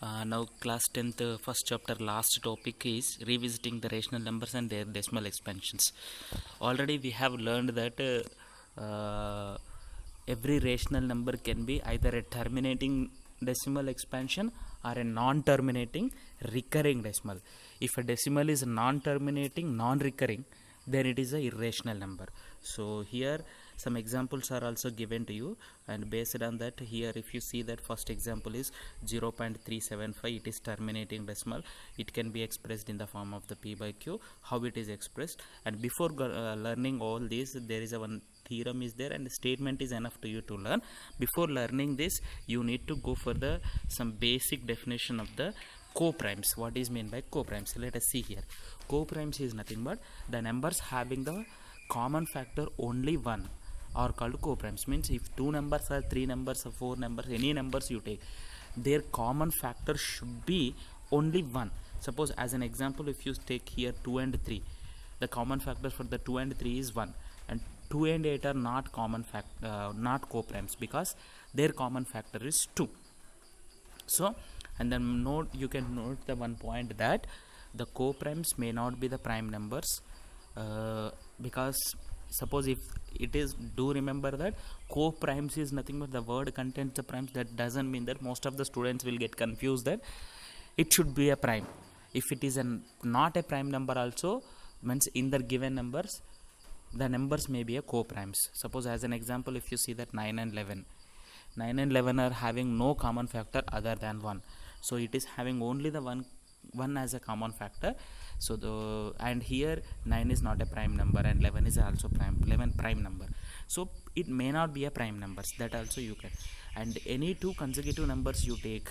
Now class 10th first chapter last topic is revisiting the rational numbers and their decimal expansions. Already we have learned that every rational number can be either a terminating decimal expansion or a non-terminating recurring decimal. If a decimal is non-terminating, non-recurring, then it is a irrational number. So here some examples are also given to you, and based on that, here if you see that first example is 0.375, it is terminating decimal. It can be expressed in the form of the p by q. How it is expressed, and before learning all these, there is a one theorem is there and the statement is enough to you to learn. Before learning this, you need to go for the some basic definition of the co-primes. What is meant by co-primes? Let us see here. Co-primes is nothing but the numbers having the common factor only 1 are called co-primes. Means if 2 numbers or 3 numbers or 4 numbers, any numbers you take, their common factor should be only 1. Suppose as an example, if you take here 2 and 3, the common factor for the 2 and 3 is 1, and 2 and 8 are not common not co-primes because their common factor is 2. So, and then you can note the one point that the co-primes may not be the prime numbers, because suppose if it is, do remember that co-primes is nothing but the word contains the primes. That doesn't mean that most of the students will get confused that it should be a prime. If it is not a prime number also, means in the given numbers, the numbers may be a co-primes. Suppose as an example, if you see that 9 and 11, 9 and 11 are having no common factor other than 1. So it is having only the one as a common factor. So and here 9 is not a prime number and 11 is also 11 prime number. So it may not be a prime numbers. That also you can. And any two consecutive numbers you take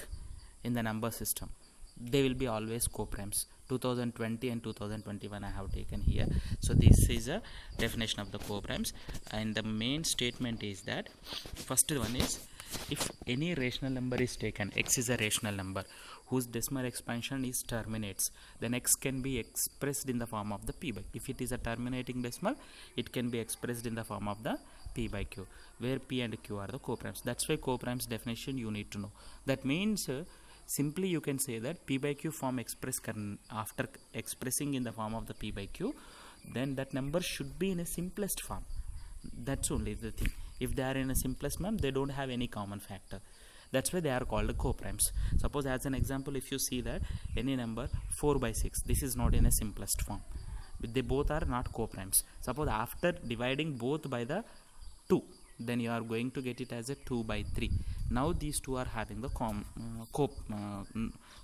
in the number system, they will be always co-primes. 2020 and 2021 I have taken here. So this is a definition of the co-primes, and the main statement is that first one is, if any rational number is taken, x is a rational number whose decimal expansion is terminates, then x can be expressed in the form of the p by q. If it is a terminating decimal, it can be expressed in the form of the p by q, where p and q are the co-primes. That's why co-primes definition you need to know. That means simply you can say that p by q form after expressing in the form of the p by q, then that number should be in a simplest form. That's only the thing. If they are in a simplest form, they don't have any common factor. That's why they are called co-primes. Suppose as an example, if you see that any number 4 by 6, this is not in a simplest form. They both are not co-primes. Suppose after dividing both by the 2, then you are going to get it as a 2 by 3. Now these two are having the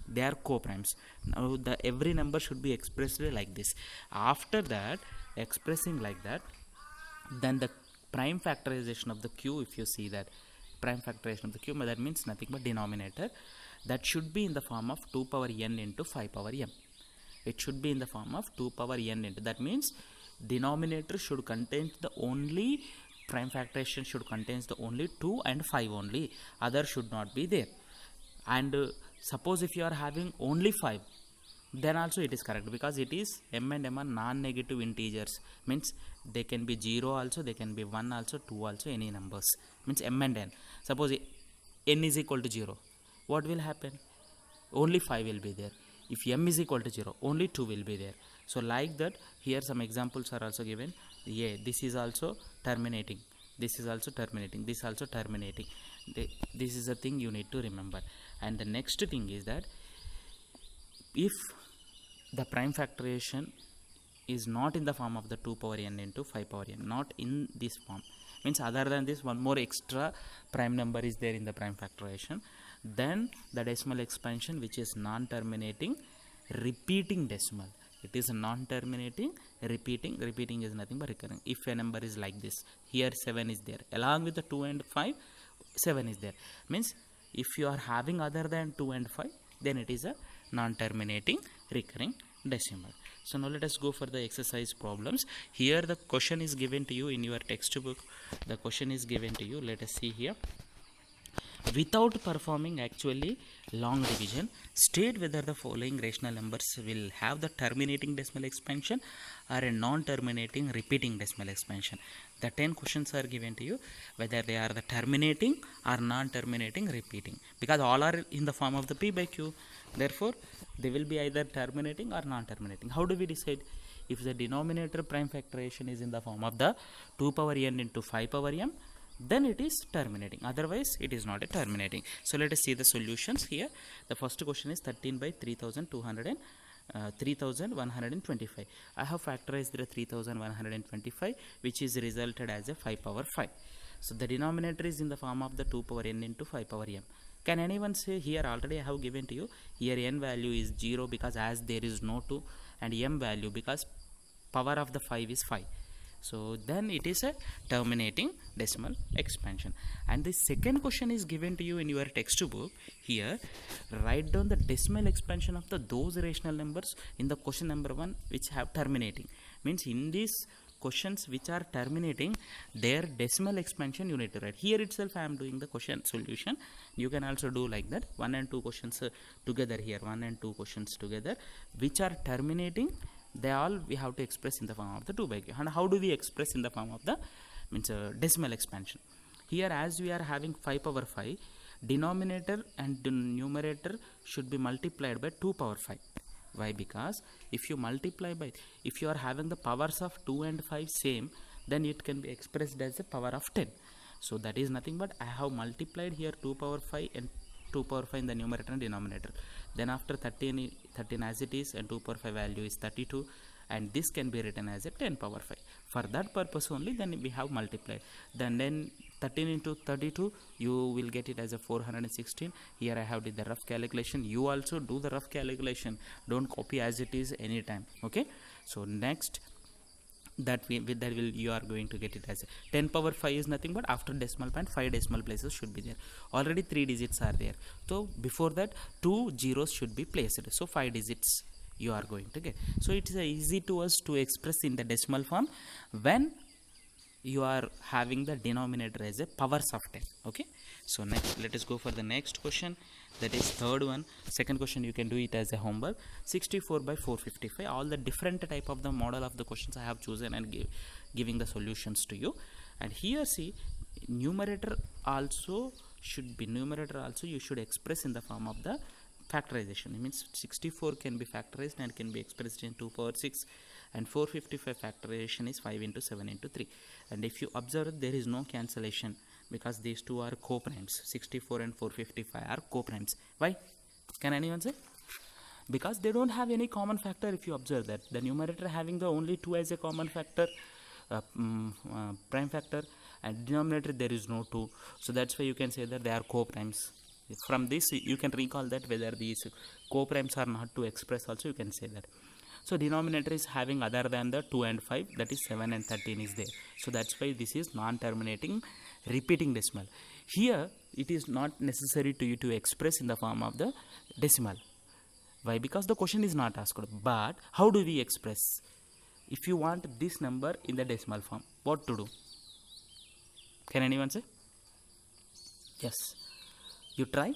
they are co-primes. Now every number should be expressed like this. After that, expressing like that, then the prime factorization of the q, if you see that prime factorization of the q, that means nothing but denominator, that should be in the form of 2 power n into 5 power m. It should be in the form of 2 power n into, that means denominator should contain the only prime factorization should contains the only 2 and 5 only, other should not be there. And suppose if you are having only 5, then also it is correct, because it is m and m are non-negative integers, means they can be 0 also, they can be 1 also, 2 also, any numbers, means m and n. Suppose n is equal to 0, what will happen? Only 5 will be there. If m is equal to 0, only 2 will be there. So like that, here some examples are also given. Yeah, this is also terminating, this is also terminating, this also terminating. This is a thing you need to remember. And the next thing is that if the prime factorization is not in the form of the 2 power n into 5 power n, not in this form, means other than this one more extra prime number is there in the prime factorization, then the decimal expansion, which is non-terminating repeating decimal, it is a non-terminating repeating is nothing but recurring. If a number is like this, here 7 is there, along with the 2 and 5, 7 is there, means if you are having other than 2 and 5, then it is a non-terminating recurring decimal. So now let us go for the exercise problems. Here the question is given to you in your textbook. The question is given to you. Let us see here. without performing actually long division, state whether the following rational numbers will have the terminating decimal expansion or a non-terminating repeating decimal expansion. The 10 questions are given to you, whether they are the terminating or non-terminating repeating, because all are in the form of the p by q. Therefore they will be either terminating or non-terminating. How do we decide? If the denominator prime factorization is in the form of the 2 power n into 5 power m, then it is terminating, otherwise it is not a terminating. So let us see the solutions here. The first question is 13 by 3125. I have factorized the 3125, which is resulted as a 5 power 5. So the denominator is in the form of the 2 power n into 5 power m. Can anyone say here? Already I have given to you here n value is 0 because as there is no 2, and m value because power of the 5 is 5. So then it is a terminating decimal expansion. And the second question is given to you in your textbook. Here write down the decimal expansion of those rational numbers in the question number 1 which have terminating. Means in these questions which are terminating, their decimal expansion you need to write. Here itself I am doing the question solution. You can also do like that, 1 and 2 questions together here, 1 and 2 questions together which are terminating, they all we have to express in the form of the 2 by q. And how do we express in the form of the decimal expansion? Here as we are having 5 power 5, denominator and numerator should be multiplied by 2 power 5. Why? Because if you multiply by, if you are having the powers of 2 and 5 same, then it can be expressed as a power of 10. So that is nothing but I have multiplied here 2 power 5 and 2 power 5 in the numerator and denominator. Then after 13 as it is, and 2 power 5 value is 32, and this can be written as a 10 power 5. For that purpose only then we have multiplied. Then 13 into 32 you will get it as a 416. Here I have did the rough calculation. You also do the rough calculation, don't copy as it is anytime. Okay, so next you are going to get it as 10 power 5 is nothing but after decimal point 5 decimal places should be there. Already 3 digits are there, so before that 2 zeros should be placed, so 5 digits you are going to get. So it is easy to us to express in the decimal form when you are having the denominator as a powers of 10. Okay, so next let us go for the next question, that is third one. Second question you can do it as a homework. 64 by 455. All the different type of the model of the questions I have chosen and giving the solutions to you. And here see, numerator also you should express in the form of the factorization. It means 64 can be factorized and can be expressed in 2 power 6, and 455 factorization is 5 into 7 into 3. And if you observe, there is no cancellation because these two are co-primes. 64 and 455 are co-primes. Why? Can anyone say? Because they don't have any common factor. If you observe that the numerator having the only 2 as a common factor, prime factor, and denominator there is no 2, so that's why you can say that they are co-primes. From this you can recall that whether these co-primes are not to express also you can say that. So denominator is having other than the 2 and 5, that is 7 and 13 is there. So that's why this is non-terminating repeating decimal. Here it is not necessary to you to express in the form of the decimal. Why? Because the question is not asked. But how do we express? If you want this number in the decimal form, what to do? Can anyone say? Yes. You try.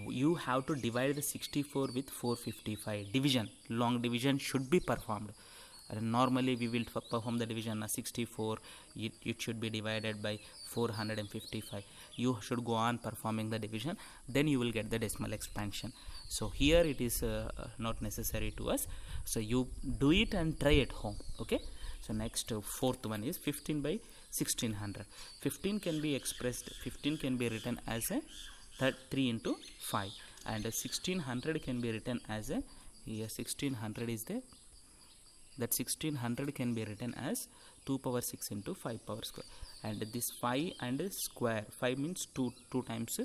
You have to divide the 64 with 455. Division, long division should be performed. Normally we will perform the division 64, it should be divided by 455. You should go on performing the division, then you will get the decimal expansion. So here it is not necessary to us, so you do it and try at home. Okay, so next fourth one is 15 by 1600. 15 can be expressed, 15 can be written as a 3 into 5, and 1600 can be written as a, here 1600 is there, that 1600 can be written as 2 power 6 into 5 power square, and this 5 and square, 5 means 2 times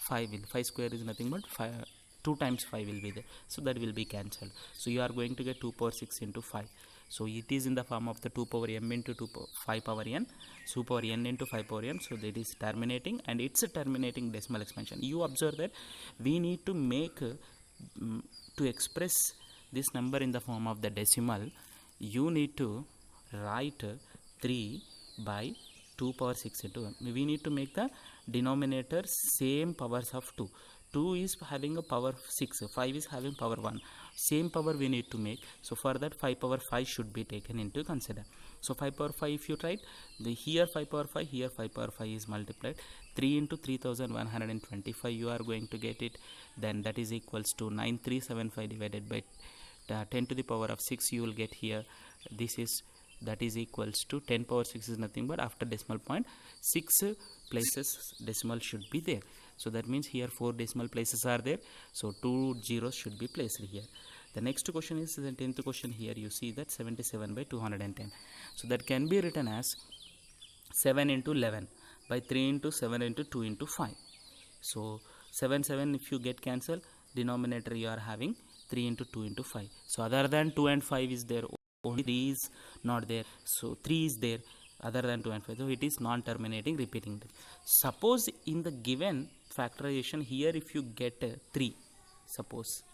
5 will, 5 square is nothing but 5, 2 times 5 will be there, so that will be cancelled. So you are going to get 2 power 6 into 5. So it is in the form of the 2 power m into 5 power n, 2 power n into 5 power m. So that is terminating, and it's a terminating decimal expansion. You observe that we need to make to express this number in the form of the decimal, you need to write 3 by 2 power 6 into 1. We need to make the denominator same powers of 2. 2 is having a power 6, 5 is having power 1, same power we need to make. So for that 5 power 5 should be taken into consider. So 5 power 5 if you try, here 5 power 5, here 5 power 5 is multiplied, 3 into 3125 you are going to get it, then that is equals to 9375 divided by 10 to the power of 6 you will get here. This is, that is equals to 10 power 6 is nothing but after decimal point 6 places decimal should be there. So that means here 4 decimal places are there, so 2 zeros should be placed here. The next question is the 10th question. Here you see that 77 by 210. So that can be written as 7 into 11 by 3 into 7 into 2 into 5. So 7 if you get cancelled, denominator you are having 3 into 2 into 5. So other than 2 and 5 is there, only 3 is not there. So 3 is there other than 2 and 5. So it is non-terminating repeating. Suppose in the given factorization here if you get 3, suppose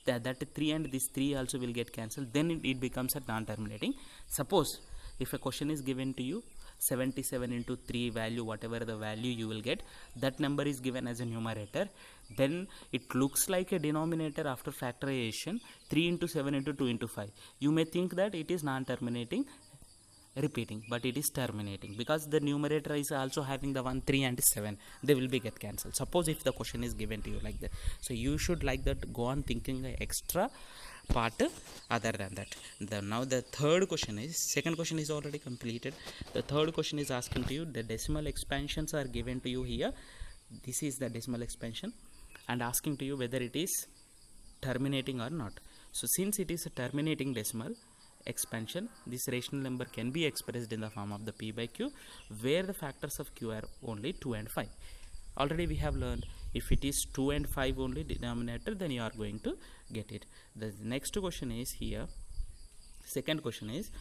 that 3 and this 3 also will get cancelled, then it becomes a non-terminating. Suppose if a question is given to you 77 into 3 value, whatever the value you will get, that number is given as a numerator, then it looks like a denominator after factorization 3 into 7 into 2 into 5. You may think that it is non-terminating repeating, but it is terminating because the numerator is also having the 1, 3 and 7, they will be get cancelled. Suppose if the question is given to you like that, so you should like that go on thinking the extra part other than that. Now the third question is, second question is already completed. The third question is asking to you, the decimal expansions are given to you here. This is the decimal expansion and asking to you whether it is terminating or not. So since it is a terminating decimal expansion, this rational number can be expressed in the form of the p by q, where the factors of q are only 2 and 5. Already we have learned if it is 2 and 5 only denominator, then you are going to get it. The next question is here, second question is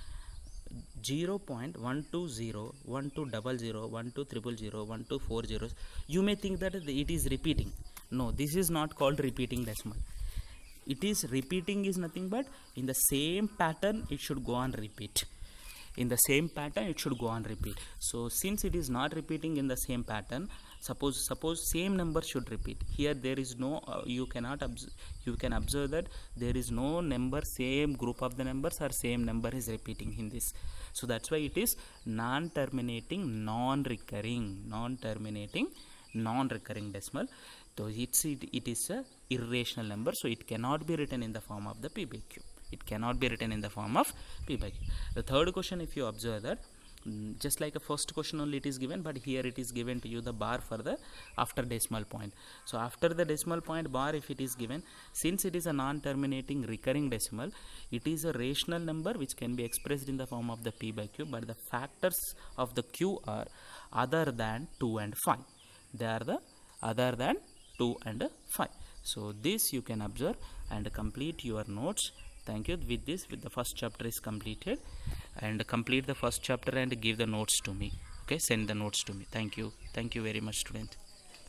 0.120, 1200, 12000, 1240. You may think that it is repeating. No, this is not called repeating decimal. It is repeating is nothing but in the same pattern it should go on repeat. In the same pattern it should go on repeat. So since it is not repeating in the same pattern, suppose same number should repeat. Here there is no you can observe that there is no number, same group of the numbers or same number is repeating in this. So that's why it is non-terminating non-recurring decimal. So it is a irrational number, so it cannot be written in the form of the p by q. It cannot be written in the form of p by q. The third question, if you observe that, just like a first question only it is given, but here it is given to you the bar for the after decimal point. So after the decimal point bar if it is given, since it is a non-terminating recurring decimal, it is a rational number which can be expressed in the form of the p by q, but the factors of the q are other than 2 and 5. They are the other than 2 and 5. So this you can observe and complete your notes. Thank you. With this, with the first chapter is completed, and complete the first chapter and give the notes to me. Okay, send the notes to me. Thank you very much, student.